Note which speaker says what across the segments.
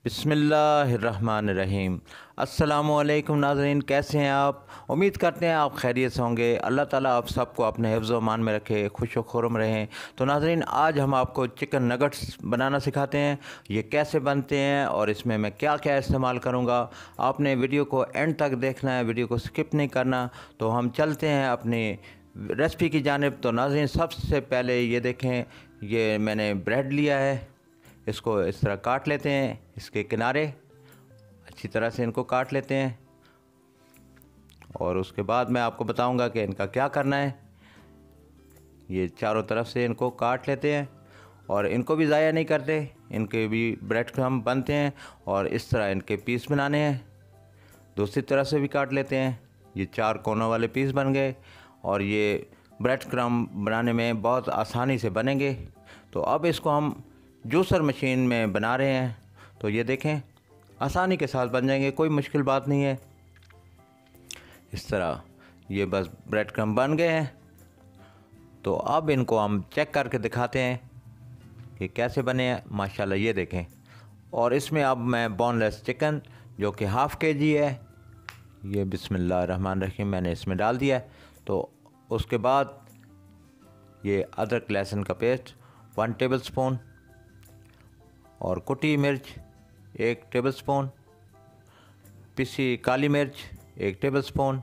Speaker 1: बिस्मिल्लाहिर्रहमानिर्रहीम। अस्सलामुअलैकुम नाज़रीन, कैसे हैं आप? उम्मीद करते हैं आप खैरियत से होंगे। अल्लाह ताला आप सबको अपने हिफ्ज़ व अमान में रखे, खुश व खुर्रम रहें। तो नाज़रीन, आज हम आपको चिकन नगट्स बनाना सिखाते हैं। ये कैसे बनते हैं और इसमें मैं क्या क्या इस्तेमाल करूँगा, आपने वीडियो को एंड तक देखना है, वीडियो को स्किप नहीं करना। तो हम चलते हैं अपनी रेसिपी की जानिब। तो नाज़रीन, सबसे पहले ये देखें, ये मैंने ब्रेड लिया है। इसको इस तरह काट लेते हैं, इसके किनारे अच्छी तरह से इनको काट लेते हैं और उसके बाद मैं आपको बताऊंगा कि इनका क्या करना है। ये चारों तरफ से इनको काट लेते हैं और इनको भी ज़ाया नहीं करते, इनके भी ब्रेड क्रम्ब बनते हैं और इस तरह इनके पीस बनाने हैं। दूसरी तरफ से भी काट लेते हैं, ये चार कोनों वाले पीस बन गए और ये ब्रेड क्रम्ब बनाने में बहुत आसानी से बनेंगे। तो अब इसको हम जूसर मशीन में बना रहे हैं। तो ये देखें, आसानी के साथ बन जाएंगे, कोई मुश्किल बात नहीं है। इस तरह ये बस ब्रेड क्रम्ब बन गए हैं। तो अब इनको हम चेक करके दिखाते हैं कि कैसे बने हैं। माशाल्लाह ये देखें। और इसमें अब मैं बोनलेस चिकन जो कि हाफ़ केजी है, ये बिस्मिल्लाहिर्रहमानिर्रहीम मैंने इसमें डाल दिया है। तो उसके बाद ये अदरक लहसुन का पेस्ट 1 टेबलस्पून और कुटी मिर्च 1 टेबलस्पून, पिसी काली मिर्च 1 टेबलस्पून,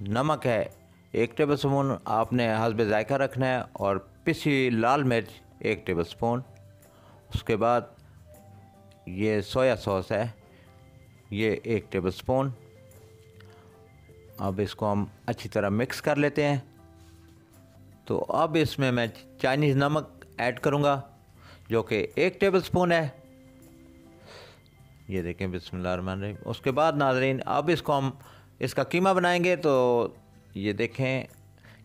Speaker 1: नमक है 1 टेबलस्पून, आपने हस्बे जायका रखना है, और पिसी लाल मिर्च 1 टेबलस्पून। उसके बाद ये सोया सॉस है, ये 1 टेबलस्पून। अब इसको हम अच्छी तरह मिक्स कर लेते हैं। तो अब इसमें मैं चाइनीज़ नमक ऐड करूँगा जो कि 1 टेबलस्पून है। ये देखें, बिस्मिल्लाहिर्रहमानिर्रहीम। उसके बाद नाज़रीन, अब इसको हम इसका कीमा बनाएंगे। तो ये देखें,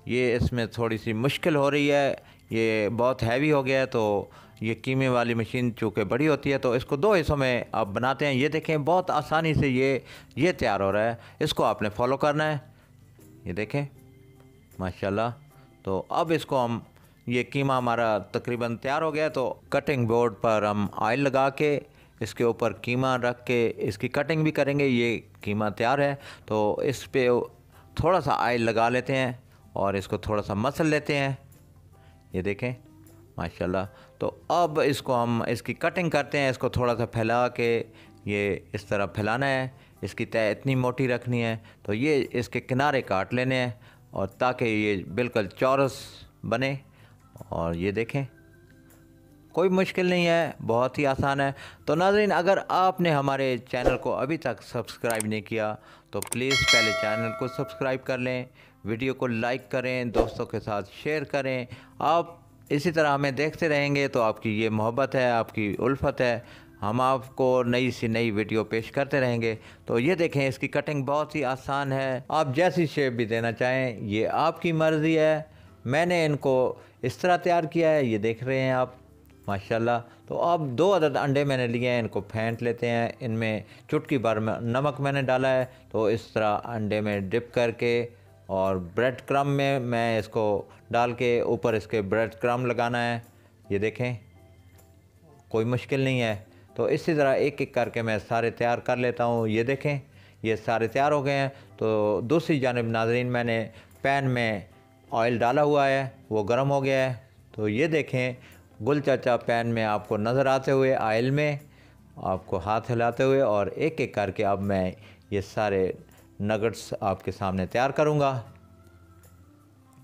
Speaker 1: ये इसमें थोड़ी सी मुश्किल हो रही है, ये बहुत हैवी हो गया है। तो ये कीमे वाली मशीन चूँकि बड़ी होती है, तो इसको 2 हिस्सों में अब बनाते हैं। ये देखें, बहुत आसानी से ये तैयार हो रहा है। इसको आपने फॉलो करना है। ये देखें माशाल्लाह। तो अब इसको हम, ये कीमा हमारा तकरीबन तैयार हो गया। तो कटिंग बोर्ड पर हम ऑयल लगा के इसके ऊपर कीमा रख के इसकी कटिंग भी करेंगे। ये कीमा तैयार है। तो इस पे थोड़ा सा ऑयल लगा लेते हैं और इसको थोड़ा सा मसल लेते हैं। ये देखें माशाल्लाह। तो अब इसको हम इसकी कटिंग करते हैं। इसको थोड़ा सा फैला के ये इस तरह फैलाना है। इसकी तय इतनी मोटी रखनी है। तो ये इसके किनारे काट लेने हैं और ताकि ये बिल्कुल चौरस बने। और ये देखें, कोई मुश्किल नहीं है, बहुत ही आसान है। तो नाज़रीन, अगर आपने हमारे चैनल को अभी तक सब्सक्राइब नहीं किया तो प्लीज़ पहले चैनल को सब्सक्राइब कर लें, वीडियो को लाइक करें, दोस्तों के साथ शेयर करें। आप इसी तरह हमें देखते रहेंगे तो आपकी ये मोहब्बत है, आपकी उल्फत है, हम आपको नई सी नई वीडियो पेश करते रहेंगे। तो ये देखें, इसकी कटिंग बहुत ही आसान है। आप जैसी शेप भी देना चाहें, ये आपकी मर्ज़ी है। मैंने इनको इस तरह तैयार किया है, ये देख रहे हैं आप माशाल्लाह। तो अब 2 अदद अंडे मैंने लिए हैं, इनको फेंट लेते हैं। इनमें चुटकी भर नमक मैंने डाला है। तो इस तरह अंडे में डिप करके और ब्रेड क्रम्ब में मैं इसको डाल के ऊपर इसके ब्रेड क्रम्ब लगाना है। ये देखें, कोई मुश्किल नहीं है। तो इसी तरह एक एक करके मैं सारे तैयार कर लेता हूँ। ये देखें, ये सारे तैयार हो गए हैं। तो दूसरी जानिब नाज़रीन, मैंने पैन में ऑयल डाला हुआ है, वो गर्म हो गया है। तो ये देखें, गुल चाचा पैन में आपको नज़र आते हुए ऑयल में, आपको हाथ हिलाते हुए, और एक एक करके अब मैं ये सारे नगट्स आपके सामने तैयार करूँगा।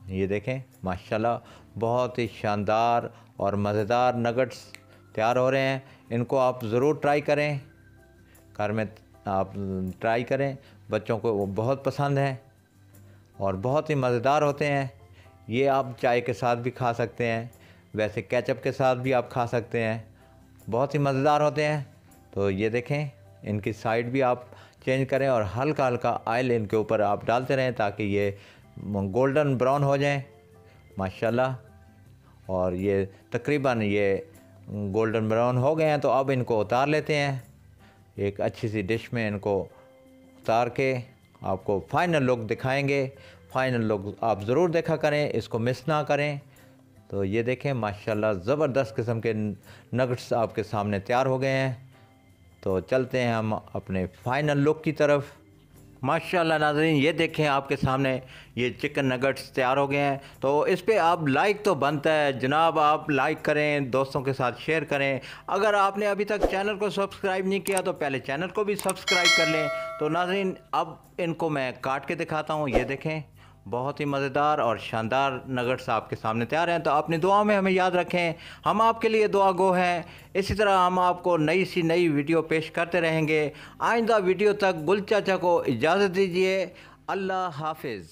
Speaker 1: ये देखें माशाल्लाह, बहुत ही शानदार और मज़ेदार नगट्स तैयार हो रहे हैं। इनको आप ज़रूर ट्राई करें, घर में आप ट्राई करें, बच्चों को वो बहुत पसंद हैं और बहुत ही मज़ेदार होते हैं। ये आप चाय के साथ भी खा सकते हैं, वैसे केचप के साथ भी आप खा सकते हैं, बहुत ही मज़ेदार होते हैं। तो ये देखें, इनकी साइड भी आप चेंज करें और हल्का हल्का ऑयल इनके ऊपर आप डालते रहें ताकि ये गोल्डन ब्राउन हो जाएं माशाल्लाह। और ये तकरीबन ये गोल्डन ब्राउन हो गए हैं। तो अब इनको उतार लेते हैं एक अच्छी सी डिश में। इनको उतार के आपको फ़ाइनल लुक दिखाएंगे। फ़ाइनल लुक आप ज़रूर देखा करें, इसको मिस ना करें। तो ये देखें माशाल्लाह, ज़बरदस्त किस्म के नगट्स आपके सामने तैयार हो गए हैं। तो चलते हैं हम अपने फाइनल लुक की तरफ। माशाल्लाह नाज़रीन, ये देखें आपके सामने ये चिकन नगेट्स तैयार हो गए हैं। तो इस पे आप लाइक तो बनता है जनाब, आप लाइक करें, दोस्तों के साथ शेयर करें। अगर आपने अभी तक चैनल को सब्सक्राइब नहीं किया तो पहले चैनल को भी सब्सक्राइब कर लें। तो नाज़रीन, अब इनको मैं काट के दिखाता हूँ। ये देखें, बहुत ही मज़ेदार और शानदार नगेट्स आपके सामने तैयार हैं। तो अपनी दुआ में हमें याद रखें, हम आपके लिए दुआ गो हैं। इसी तरह हम आपको नई सी नई वीडियो पेश करते रहेंगे। आइंदा वीडियो तक गुल चाचा को इजाज़त दीजिए। अल्लाह हाफिज़।